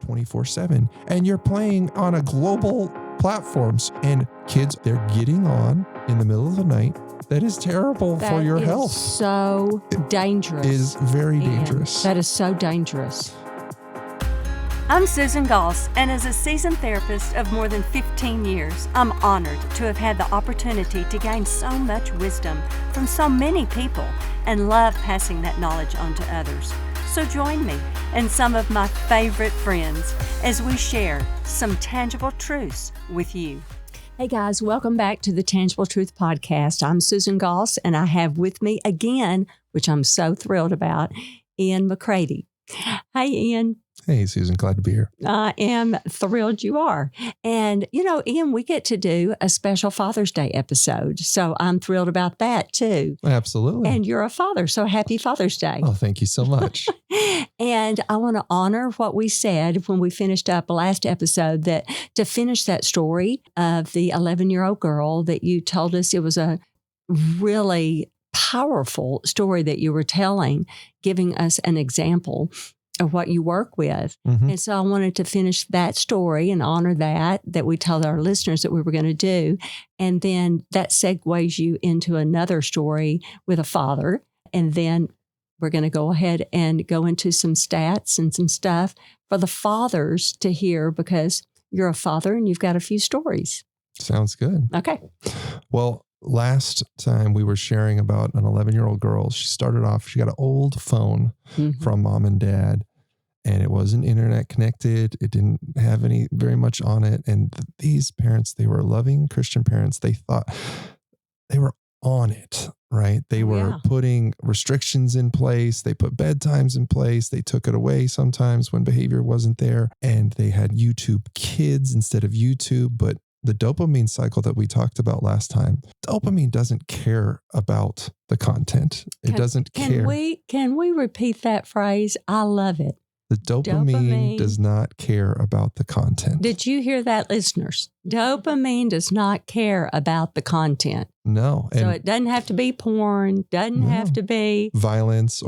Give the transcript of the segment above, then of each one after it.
24/7, and you're playing on a global platforms, and kids, they're getting on in the middle of the night. That is terrible for your health. So dangerous. It is very dangerous. That is so dangerous. I'm Susan Goss, and as a seasoned therapist of more than 15 years, I'm honored to have had the opportunity to gain so much wisdom from so many people and love passing that knowledge on to others. So join me and some of my favorite friends as we share some tangible truths with you. Hey guys, welcome back to the Tangible Truth Podcast. I'm Susan Goss, and I have with me again, which I'm so thrilled about, Ian McCready. Hey, Ian. Hey, Susan, glad to be here. I am thrilled you are. And, you know, Ian, we get to do a special Father's Day episode. So I'm thrilled about that too. Absolutely. And you're a father, so happy Father's Day. Oh, thank you so much. And I want to honor what we said when we finished up last episode, that to finish that story of the 11-year-old girl that you told us, it was a really powerful story that you were telling, giving us an example of what you work with. Mm-hmm. And so I wanted to finish that story and honor that we told our listeners that we were going to do. And then that segues you into another story with a father. And then we're going to go ahead and go into some stats and some stuff for the fathers to hear, because you're a father and you've got a few stories. Sounds good. Okay. Well, last time we were sharing about an 11-year-old girl. She started off, she got an old phone from mom and dad, and it wasn't internet connected. It didn't have very much on it. And these parents, they were loving Christian parents. They thought they were on it, right? They were putting restrictions in place. They put bedtimes in place. They took it away sometimes when behavior wasn't there. And they had YouTube Kids instead of YouTube. But the dopamine cycle that we talked about last time, dopamine doesn't care about the content. It doesn't care. Can we repeat that phrase? I love it. The dopamine does not care about the content. Did you hear that, listeners? Dopamine does not care about the content. No. So it doesn't have to be porn, doesn't have to be violence.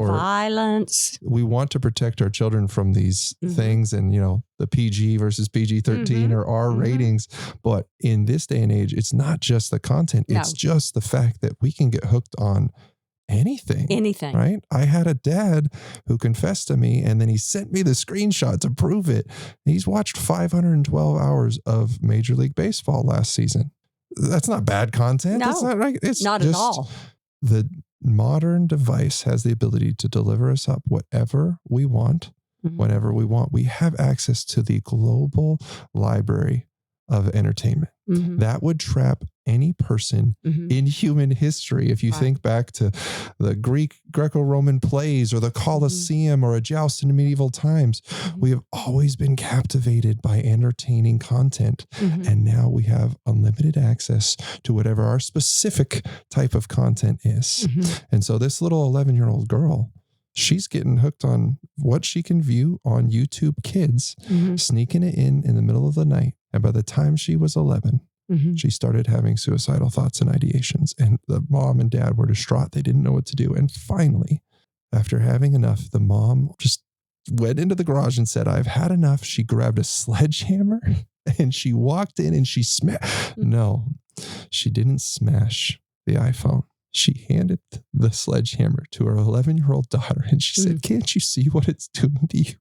We want to protect our children from these things, and, the PG versus PG-13 or R ratings. But in this day and age, it's not just the content. No. It's just the fact that we can get hooked on anything, right? I had a dad who confessed to me, and then he sent me the screenshot to prove it. He's watched 512 hours of Major League Baseball last season. That's not bad content. No, that's not right. It's not just, at all. The modern device has the ability to deliver us up whatever we want, whenever we want. We have access to the global library of entertainment. That would trap any person in human history. If you think back to the Greco-Roman plays or the Colosseum or a joust in medieval times, we have always been captivated by entertaining content. And now we have unlimited access to whatever our specific type of content is. And so this little 11-year-old girl, she's getting hooked on what she can view on YouTube Kids, sneaking it in the middle of the night. And by the time she was 11, she started having suicidal thoughts and ideations. And the mom and dad were distraught. They didn't know what to do. And finally, after having enough, the mom just went into the garage and said, "I've had enough." She grabbed a sledgehammer and she walked in and she smashed. No, she didn't smash the iPhone. She handed the sledgehammer to her 11-year-old daughter, and she said, "Can't you see what it's doing to you?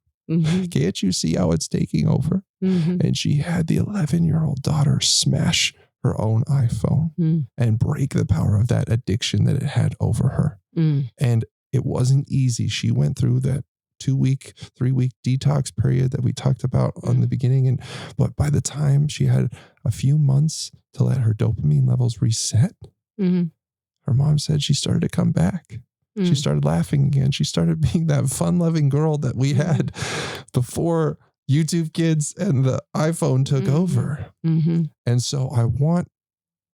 Can't you see how it's taking over?" And she had the 11-year-old daughter smash her own iPhone and break the power of that addiction that it had over her. And it wasn't easy. She went through that 2-week, 3-week detox period that we talked about on the beginning. But by the time she had a few months to let her dopamine levels reset, her mom said she started to come back. She started laughing again. She started being that fun-loving girl that we had before YouTube Kids and the iPhone took over. And so I want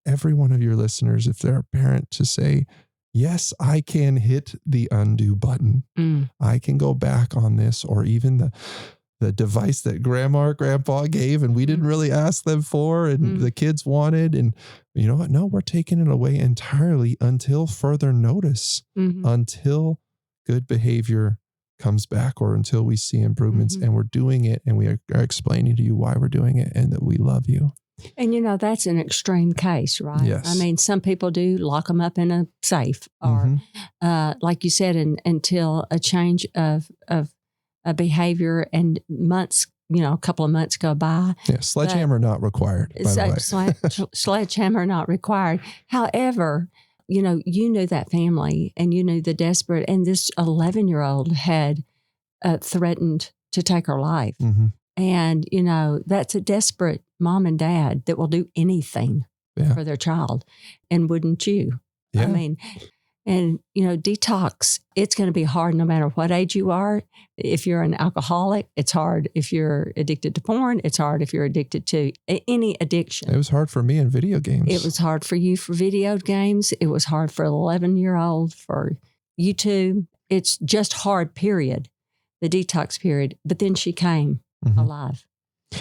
every one of your listeners, if they're a parent, to say, yes, I can hit the undo button. I can go back on this, or even the device that grandma or grandpa gave and we didn't really ask them for and the kids wanted. And you know what? No, we're taking it away entirely until further notice, until good behavior comes back or until we see improvements, and we're doing it and we are explaining to you why we're doing it and that we love you. And, that's an extreme case, right? Yes. I mean, some people do lock them up in a safe or, like you said, until a change of a behavior and months, a couple of months go by. Yeah, sledgehammer not required, by the way. Sledgehammer not required. However, you knew that family and you knew the desperate, and this 11-year-old had threatened to take her life. And, that's a desperate mom and dad that will do anything for their child. And wouldn't you? Yeah. I mean, and, detox, it's going to be hard no matter what age you are. If you're an alcoholic, it's hard. If you're addicted to porn, it's hard. If you're addicted to any addiction. It was hard for me in video games. It was hard for you for video games. It was hard for an 11-year-old, for YouTube. It's just hard, period, the detox period. But then she came alive.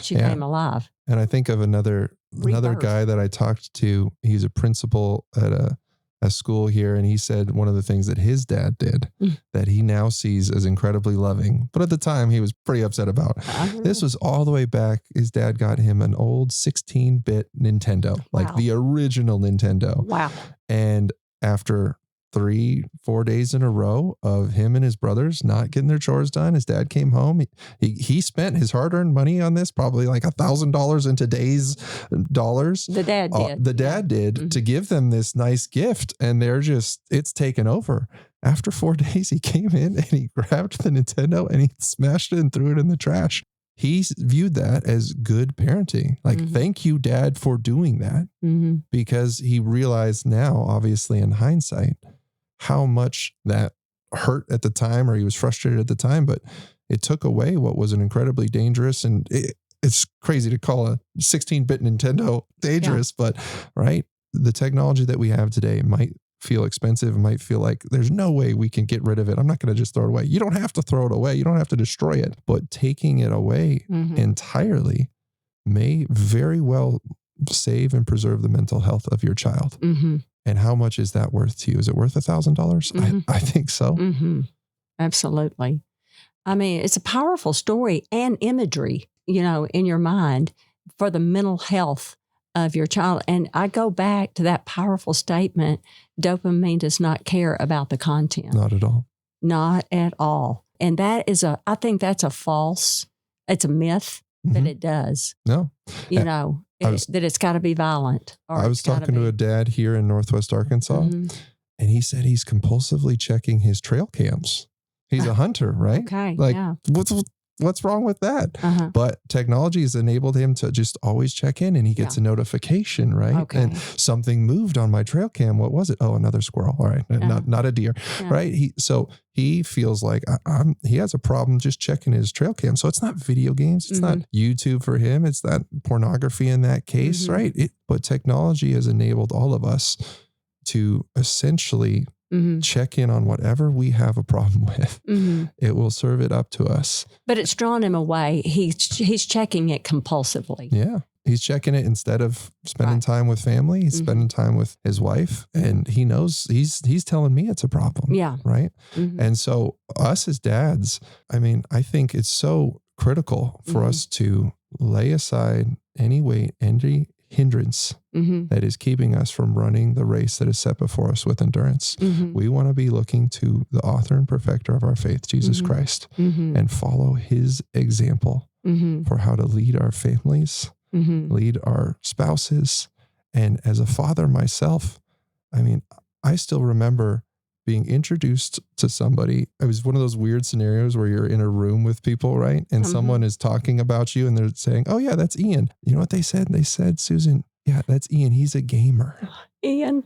She came alive. And I think of another guy that I talked to. He's a principal at a school here, and he said one of the things that his dad did that he now sees as incredibly loving, but at the time he was pretty upset about. This was all the way back. His dad got him an old 16-bit Nintendo, like the original Nintendo. Wow. And after 3-4 days in a row of him and his brothers not getting their chores done, his dad came home. He spent his hard-earned money on this, probably like $1,000 in today's dollars. The dad did. The dad did to give them this nice gift, and it's taken over. After 4 days, he came in and he grabbed the Nintendo and he smashed it and threw it in the trash. He viewed that as good parenting. Like, thank you, Dad, for doing that. Because he realized now, obviously in hindsight, how much that hurt at the time, or he was frustrated at the time, but it took away what was an incredibly dangerous, and it's crazy to call a 16-bit Nintendo dangerous, but right, the technology that we have today might feel expensive, might feel like there's no way we can get rid of it. I'm not going to just throw it away. You don't have to throw it away. You don't have to destroy it, but taking it away entirely may very well save and preserve the mental health of your child. And how much is that worth to you? Is it worth $1,000? I think so. Absolutely. I mean, it's a powerful story and imagery, in your mind for the mental health of your child. And I go back to that powerful statement, dopamine does not care about the content. Not at all. Not at all. And I think that's it's a myth that it does. No. That it's got to be violent. I was talking to a dad here in Northwest Arkansas, and he said he's compulsively checking his trail cams. He's a hunter, right? Okay. Like, what's wrong with that? But technology has enabled him to just always check in, and he gets a notification, right? Okay. And something moved on my trail cam. What was it? Oh, another squirrel. All right. Not a deer, right? He feels like he has a problem just checking his trail cam. So it's not video games. It's not YouTube for him. It's not pornography in that case, right? But technology has enabled all of us to essentially check in on whatever we have a problem with. It will serve it up to us. But it's drawn him away. He's checking it compulsively. Yeah. He's checking it instead of spending time with family. He's spending time with his wife, and he knows he's telling me it's a problem. Yeah. Right. And so us as dads, I mean, I think it's so critical for us to lay aside any weight, any hindrance that is keeping us from running the race that is set before us with endurance. We want to be looking to the author and perfecter of our faith, Jesus Christ, and follow his example for how to lead our families, lead our spouses. And as a father myself, I mean, I still remember being introduced to somebody. It was one of those weird scenarios where you're in a room with people, right? And someone is talking about you and they're saying, oh yeah, that's Ian. You know what they said? They said, Susan, yeah, that's Ian. He's a gamer. Ian.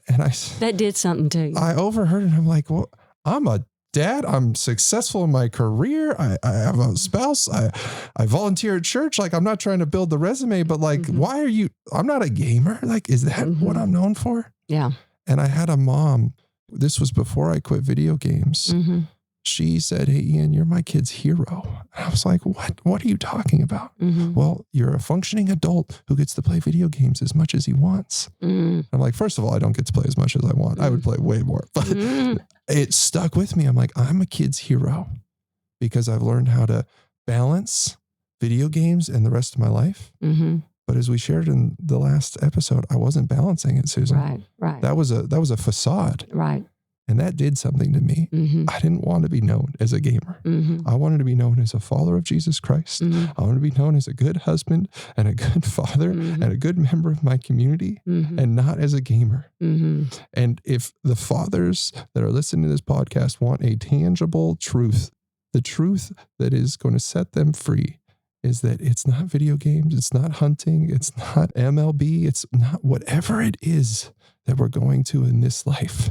And that did something to you. I overheard it. And I'm like, well, I'm a dad. I'm successful in my career. I have a spouse. I volunteer at church. Like, I'm not trying to build the resume, but like, why are you, I'm not a gamer. Like, is that what I'm known for? Yeah. And I had a mom, this was before I quit video games. She said, hey, Ian, you're my kid's hero. And I was like, what are you talking about? Well, you're a functioning adult who gets to play video games as much as he wants. I'm like, first of all, I don't get to play as much as I want. I would play way more, but it stuck with me. I'm like, I'm a kid's hero. because I've learned how to balance video games and the rest of my life. But as we shared in the last episode, I wasn't balancing it, Susan. Right. That was a facade. Right. And that did something to me. I didn't want to be known as a gamer. I wanted to be known as a follower of Jesus Christ. I wanted to be known as a good husband and a good father and a good member of my community and not as a gamer. And if the fathers that are listening to this podcast want a tangible truth, the truth that is going to set them free is that it's not video games, it's not hunting, it's not MLB, it's not whatever it is that we're going to in this life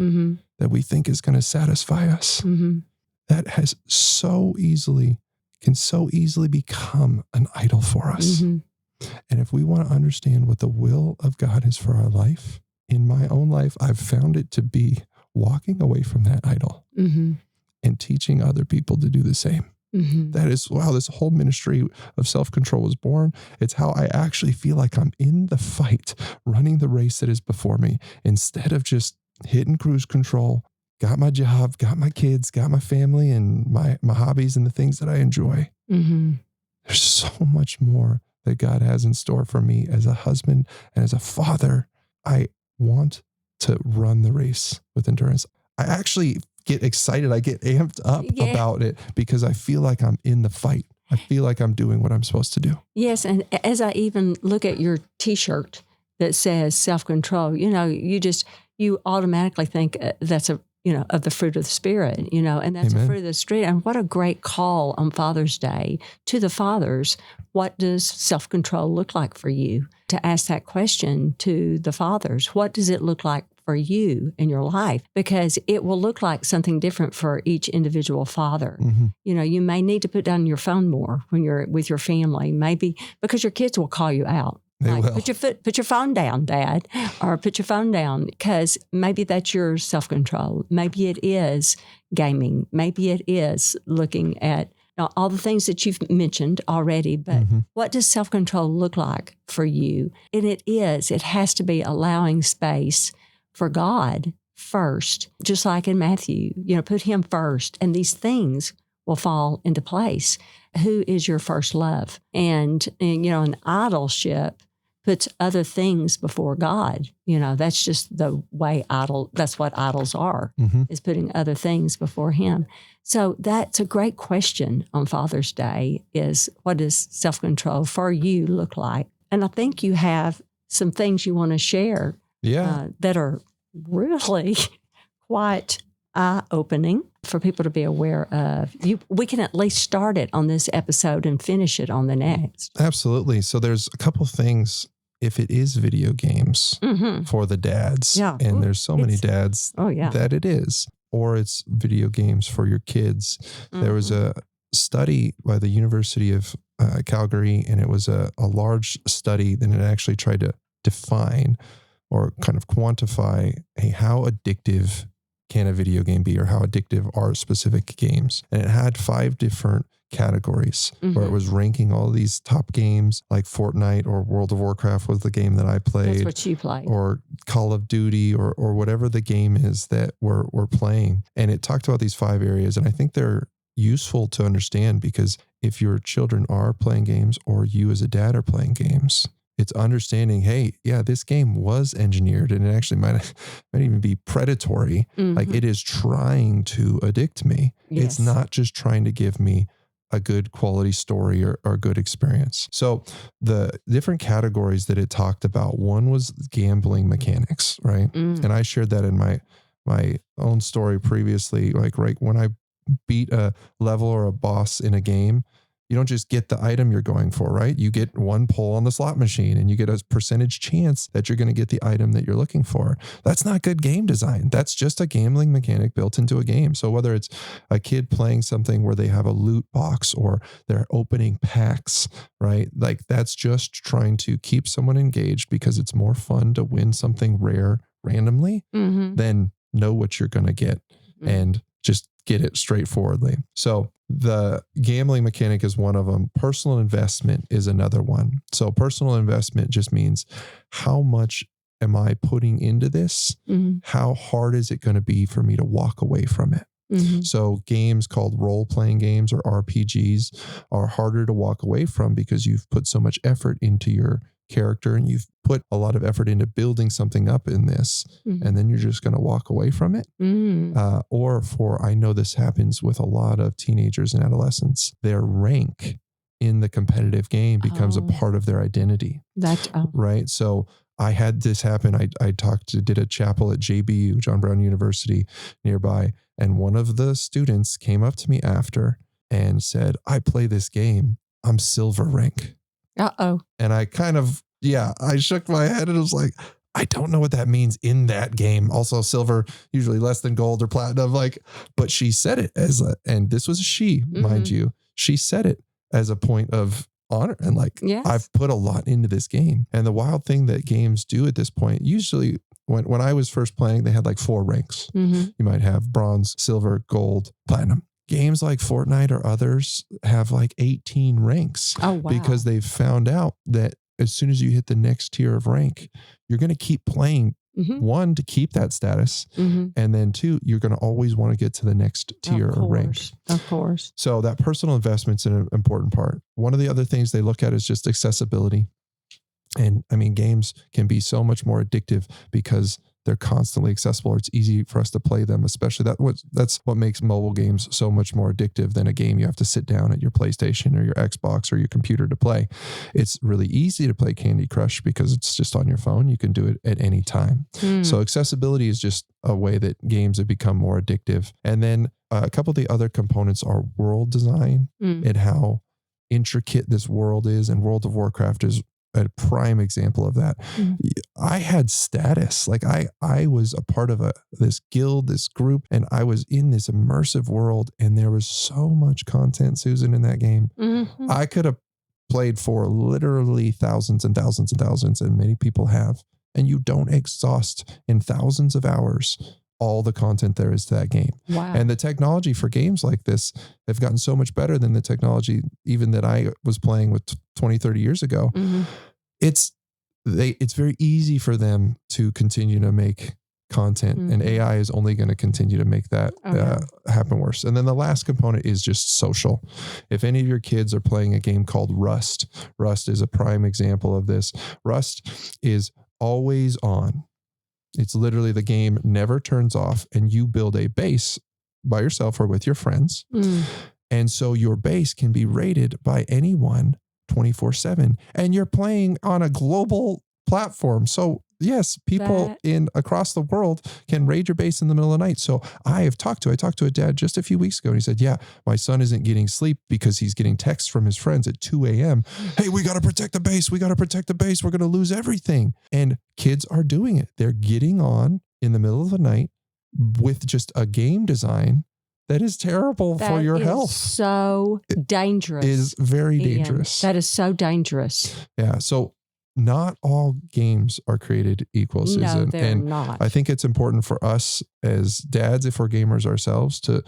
that we think is going to satisfy us. That can so easily become an idol for us. And if we want to understand what the will of God is for our life, in my own life, I've found it to be walking away from that idol and teaching other people to do the same. That is how this whole ministry of self-control was born. It's how I actually feel like I'm in the fight, running the race that is before me, instead of just hitting cruise control, got my job, got my kids, got my family and my hobbies and the things that I enjoy. There's so much more that God has in store for me as a husband and as a father. I want to run the race with endurance. I actually get excited. I get amped up about it because I feel like I'm in the fight. I feel like I'm doing what I'm supposed to do. Yes. And as I even look at your t-shirt that says self-control, you automatically think that's of the fruit of the Spirit, and that's Amen. a fruit of the Spirit. And what a great call on Father's Day to the fathers. What does self-control look like for you? To ask that question to the fathers. What does it look like for you in your life? Because it will look like something different for each individual father. You may need to put down your phone more when you're with your family, maybe because your kids will call you out. They will. Put your phone down, Dad, or put your phone down, because maybe that's your self-control. Maybe it is gaming. Maybe it is looking at all the things that you've mentioned already. But what does self-control look like for you? And it has to be allowing space for God first, just like in Matthew, put him first, and these things will fall into place. Who is your first love? And an idolship puts other things before God. That's just the way that's what idols are, is putting other things before him. So that's a great question on Father's Day, is what does self-control for you look like? And I think you have some things you want to share that are really quite eye-opening for people to be aware of. We can at least start it on this episode and finish it on the next. Absolutely. So there's a couple things. If it is video games for the dads, and there's so many dads that it is, or it's video games for your kids. There was a study by the University of Calgary, and it was a large study that it actually tried to define or kind of quantify how addictive can a video game be, or how addictive are specific games. And it had 5 different categories where it was ranking all these top games, like Fortnite or World of Warcraft was the game that I played. That's what you play. Or Call of Duty or whatever the game is that we're playing. And it talked about these 5 areas. And I think they're useful to understand, because if your children are playing games or you as a dad are playing games, it's understanding, hey, this game was engineered, and it actually might even be predatory. Like, it is trying to addict me. Yes. It's not just trying to give me a good quality story or a good experience. So the different categories that it talked about, one was gambling mechanics, right? And I shared that in my own story previously. Like, right when I beat a level or a boss in a game, you don't just get the item you're going for, right? You get one pull on the slot machine and you get a percentage chance that you're going to get the item that you're looking for. That's not good game design. That's just a gambling mechanic built into a game. So whether it's a kid playing something where they have a loot box or they're opening packs, right? Like, that's just trying to keep someone engaged because it's more fun to win something rare randomly than know what you're going to get and just get it straightforwardly. So the gambling mechanic is one of them. Personal investment is another one. So personal investment just means, how much am I putting into this? How hard is it going to be for me to walk away from it? Mhm. So games called role-playing games or RPGs are harder to walk away from because you've put so much effort into your character and you've put a lot of effort into building something up in this, and then you're just going to walk away from it. I know this happens with a lot of teenagers and adolescents. Their rank in the competitive game becomes a part of their identity. Right. So I had this happen. I did a chapel at JBU, John Brown University nearby. And one of the students came up to me after and said, I play this game. I'm silver rank. And I I shook my head and was like, I don't know what that means in that game. Also silver, usually less than gold or platinum. But she said it and this was a she, mind you, she said it as a point of honor and I've put a lot into this game. And the wild thing that games do at this point, usually when I was first playing, they had 4 ranks. You might have bronze, silver, gold, platinum. Games like Fortnite or others have 18 ranks. Oh, wow. Because they've found out that as soon as you hit the next tier of rank, you're going to keep playing. One, to keep that status. And then 2, you're going to always want to get to the next tier or rank. Of course. So that personal investment's an important part. One of the other things they look at is just accessibility. And I mean, games can be so much more addictive because they're constantly accessible, or it's easy for us to play them, especially that's what makes mobile games so much more addictive than a game you have to sit down at your PlayStation or your Xbox or your computer to play. It's really easy to play Candy Crush because it's just on your phone. You can do it at any time. So accessibility is just a way that games have become more addictive. And then a couple of the other components are world design and how intricate this world is. And World of Warcraft is a prime example of that. I had status. I was a part of this guild, this group, and I was in this immersive world, and there was so much content, Susan, in that game. I could have played for literally thousands and thousands and thousands, and many people have, and you don't exhaust in thousands of hours all the content there is to that game. Wow. And the technology for games like this have gotten so much better than the technology even that I was playing with 20, 30 years ago. It's very easy for them to continue to make content, and AI is only going to continue to make that happen worse. And then the last component is just social. If any of your kids are playing a game called Rust is a prime example of this. Rust is always on. It's literally the game never turns off, and you build a base by yourself or with your friends. And so your base can be raided by anyone 24/7, and you're playing on a global platform. So yes, people across the world can raid your base in the middle of the night. So I talked to a dad just a few weeks ago, and he said, yeah, my son isn't getting sleep because he's getting texts from his friends at 2 a.m. Hey, we got to protect the base. We got to protect the base. We're going to lose everything. And kids are doing it. They're getting on in the middle of the night with just a game design that is terrible for your health. So dangerous. It is very dangerous. That is so dangerous. Yeah. So not all games are created equal, Susan. No, they're not. I think it's important for us as dads, if we're gamers ourselves, to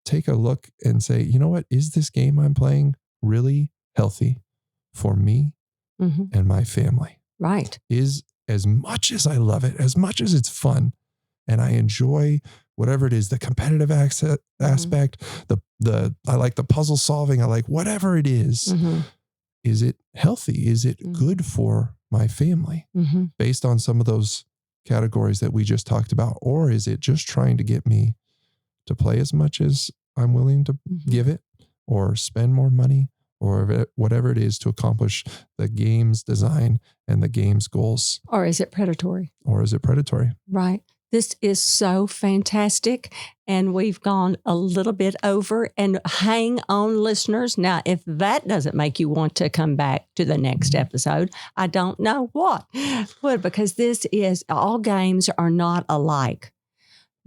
take a look and say, you know what, is this game I'm playing really healthy for me and my family? Right. Is, as much as I love it, as much as it's fun, and I enjoy whatever it is, the competitive aspect, I like the puzzle solving, I like whatever it is. Is it healthy? Is it good for my family based on some of those categories that we just talked about? Or is it just trying to get me to play as much as I'm willing to give it, or spend more money, or whatever it is to accomplish the game's design and the game's goals? Or is it predatory? Right. This is so fantastic. And we've gone a little bit over, and hang on, listeners. Now, if that doesn't make you want to come back to the next episode, I don't know what would, because all games are not alike.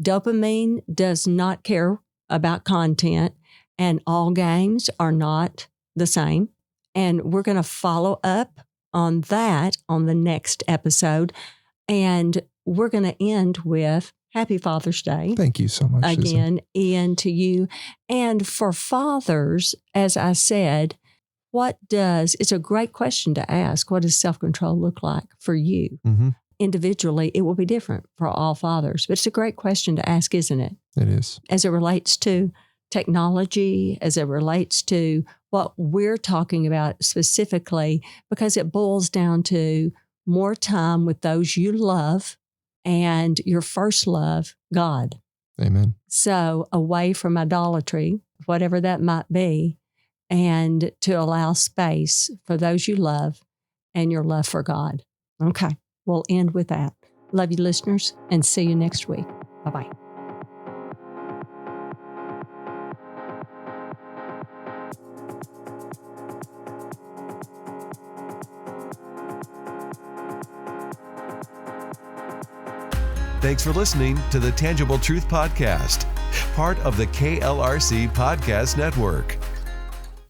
Dopamine does not care about content, and all games are not the same. And we're going to follow up on that on the next episode. And we're going to end with Happy Father's Day. Thank you so much, again, Susan. Ian, to you. And for fathers, as I said, it's a great question to ask. What does self-control look like for you? individually, it will be different for all fathers. But it's a great question to ask, isn't it? It is. As it relates to technology, as it relates to what we're talking about specifically, because it boils down to more time with those you love and your first love, God. Amen. So away from idolatry, whatever that might be, and to allow space for those you love and your love for God. Okay, we'll end with that. Love you, listeners, and see you next week. Bye-bye. Thanks for listening to the Tangible Truth Podcast, part of the KLRC Podcast Network.